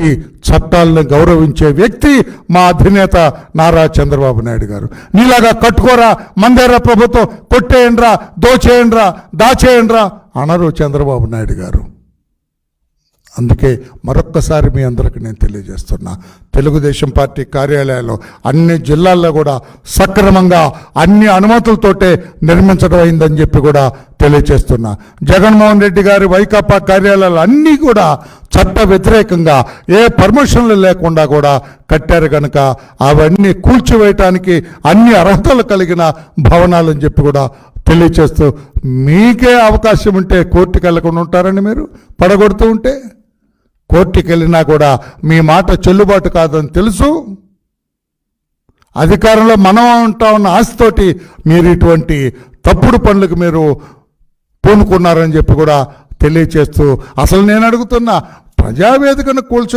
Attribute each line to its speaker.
Speaker 1: ఈ చట్టాలను గౌరవించే వ్యక్తి మా అధినేత నారా చంద్రబాబు నాయుడు గారు. నీలాగా కట్టుకోరా, మందేరా ప్రభుత్వం, కొట్టేయండ్రా, దోచేయండ్రా, దాచేయండ్రా అనరు చంద్రబాబు నాయుడు గారు. అందుకే మరొక్కసారి మీ అందరికీ నేను తెలియజేస్తున్నా, తెలుగుదేశం పార్టీ కార్యాలయాలు అన్ని జిల్లాల్లో కూడా సక్రమంగా అన్ని అనుమతులతోటే నిర్మించడం అయిందని చెప్పి కూడా తెలియజేస్తున్నా. జగన్మోహన్ రెడ్డి గారి వైకాపా కార్యాలయాలు అన్నీ కూడా చట్ట వ్యతిరేకంగా ఏ పర్మిషన్లు లేకుండా కూడా కట్టారు కనుక అవన్నీ కూల్చివేయటానికి అన్ని అర్హతలు కలిగిన భవనాలని చెప్పి కూడా తెలియచేస్తూ, మీకే అవకాశం ఉంటే కోర్టుకు వెళ్ళకుండా ఉంటారని మీరు పడగొడుతూ ఉంటే, కోర్టుకి వెళ్ళినా కూడా మీ మాట చెల్లుబాటు కాదని తెలుసు. అధికారంలో మనం ఉంటా ఉన్న ఆశతోటి మీరు ఇటువంటి తప్పుడు పనులకు మీరు పూనుకున్నారని చెప్పి కూడా తెలియచేస్తూ, అసలు నేను అడుగుతున్నా, ప్రజావేదికను కూల్చు